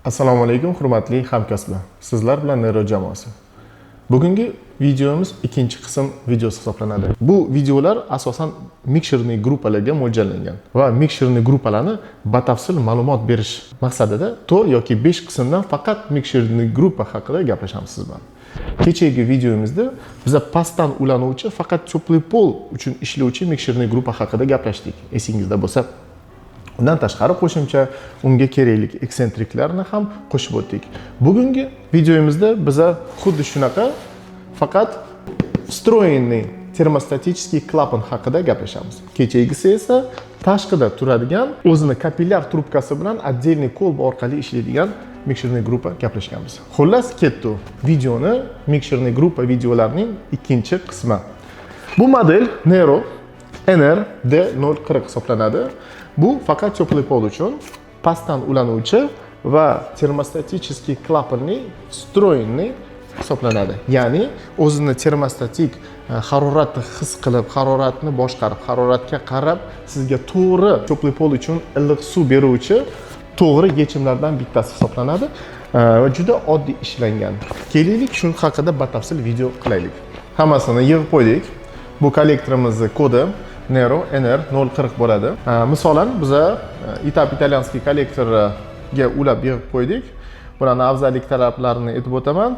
Assalomu alaykum, hurmatli hamkasblar. Sizlar bilan Nero jamoasi. Bugungi videomiz ikkinchi qism videosi hisoblanadi. Bu videolar asosan mixerli gruppalarga mo'ljallangan va mixerli gruppalarni batafsil ma'lumot berish maqsadida 4 yoki 5 qismdan faqat mixerli gruppa haqida gaplashamiz siz bilan. Kechagi videomizda biz pastdan ulanuvchi faqat cho'pli pol uchun ishlovchi mixerli gruppa haqida gaplashdik. Esingizda bo'lsa, undan tashqari qo'shimcha unga kerakli eksentriklarni ham qo'shib o'tdik. Bugungi videomizda biz xuddi shunaqa faqat встроенный termostatический klapan haqida gaplashamiz. Kechagisi esa tashqida turadigan o'zini kapillyar trubkasi bilan отдельный kolba orqali ishlaydigan mixerli gruppa gaplashganmiz. Xullas ketdi. Videoni mixerli gruppa videolarining ikkinchi qismi. Bu model Nero NR D040 hisoblanadi. Bu faqat cho'pli pol uchun pastdan ulanuvchi va termostatический klapanli встроенный hisoblanadi. Ya'ni o'zini termostatik haroratni his qilib, haroratni boshqarib, haroratga qarab sizga to'g'ri cho'pli pol uchun iliq suv beruvchi to'g'ri yechimlardan bittasi hisoblanadi va juda oddiy ishlangan. Kelaylik shu haqida batafsil video qilaylik. Hammasini yig'ib qo'ydik. Bu kollektorimizning kodi Nero NR040 bo'ladi. Misolan, biz italyanskiy kollektorga ulab yig'ib qo'ydik. Bularning afzallik taraflarini aytib o'taman.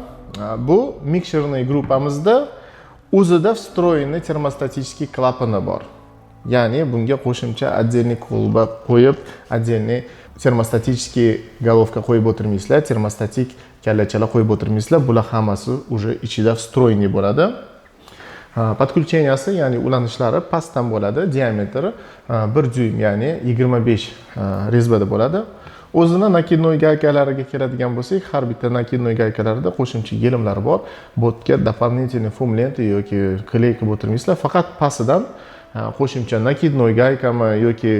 Bu mixerli gruppamizda o'zida встроенный termostatический klapani bor. Ya'ni bunga qo'shimcha отдельный kolba qo'yib, отдельный termostatический головка qo'yib o'tirmaysizlar, termostatik kallachalar qo'yib o'tirmaysizlar. Bular hammasi уже ichida встроенный bo'ladi. Подключенияsi, ya'ni ulanishlari pastdan bo'ladi, diametri 1 dyuym, ya'ni 25 rezbada bo'ladi. O'zini nakidnoy gaykalariga keladigan bo'lsak, har bitta nakidnoy gaykalarida qo'shimcha yelimlari bor. Botga дополнительный foam lenta yoki kley qilib o'tirmaysizlar, faqat pastidan qo'shimcha nakidnoy gaykami yoki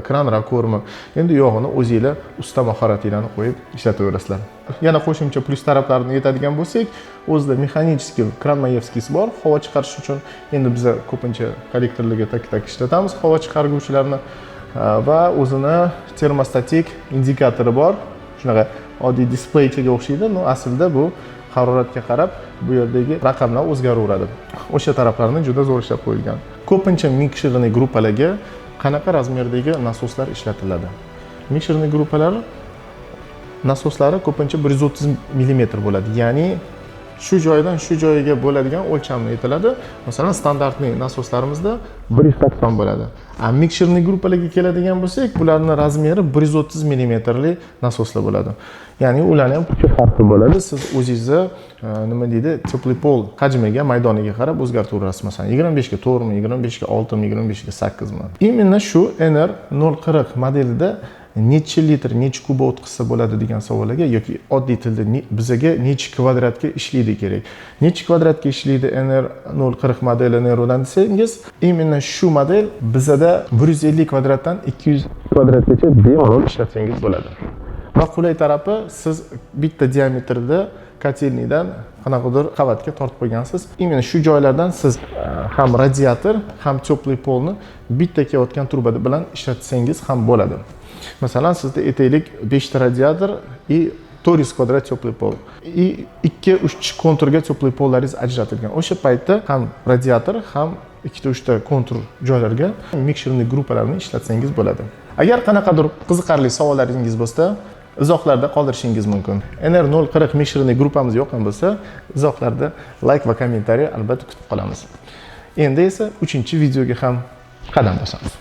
kran rakormi, endi yo'g'ini o'zingizlar usta mahoratinglarni qo'yib ishlataverasizlar. Yana qo'shimcha plus taraflarini aytadigan bo'lsak, o'zida mexanический kran-mayevskisi bor havo chiqarish uchun. Endi biz ko'pincha kollektorlarga tak ishlatamiz havo chiqarguvchilarni va o'zini termostatik indikatori bor. Shunaqa oddiy displeyga o'xshaydi, no aslida bu haroratga qarab bu yerdagi raqamlar o'zgaraveradi. O'sha taraflarni juda zo'r ishlab qo'yilgan. Ko'pincha mixerli gruppalarga qanaqa razmerdagi nasoslar ishlatiladi? Mixerli gruppalar nasoslari ko'pincha 130 mm bo'ladi. Ya'ni shu joydan shu joyiga bo'ladigan o'lchamni aytiladi. Masalan, standartniy nasoslarimizda 190 bo'ladi. Mixerli gruppalarga keladigan bo'lsak, bularning razmeri 130 mm li nasoslar bo'ladi. Ya'ni ularning ham kuchi farqli bo'ladi. Siz o'zingizni nima deydi, cho'pli pol hajmiga, maydoniga qarab o'zgartiraverasiz. Masalan, 25 ga 4 mi, 25 ga 6 mi, 25 ga 8 mi. Imенно shu NR040 modelida necha litr, necha kuba o'tkazsa bo'ladi degan savolga yoki oddiy tilda bizga necha kvadratga ishlaydi kerak. Necha kvadratga ishlaydi NR040 modeli Nerodan desangiz, imенно shu model bizda 150 kvadratdan 200 kvadratgacha bemalol ishlatsangiz bo'ladi. Va qulay tarafi, siz bitta diametrda kotelnidan qanaqadir qavatga tortib qo'ygansiz. Imенно shu joylardan siz ham radiator, ham cho'pli polni bitta kelayotgan turba bilan ishlatsangiz ham bo'ladi. Masalan, sizda aytaylik 5 ta radiator и 400 kvadrat cho'pli pol. И 2-3 konturga cho'pli pollaringiz ajratilgan. O'sha paytda ham radiator, ham 2-3 ta kontur joylarga mixerli gruppalarni ishlatsangiz bo'ladi. Agar qanaqadir qiziqarli savollaringiz bo'lsa, izohlarda qoldirishingiz mumkin. NR040 mixerli gruppamiz yoqqan bo'lsa, izohlarda like va kommentariy albatta kutib qolamiz. Endi esa 3-videoga ham qadam bosamiz.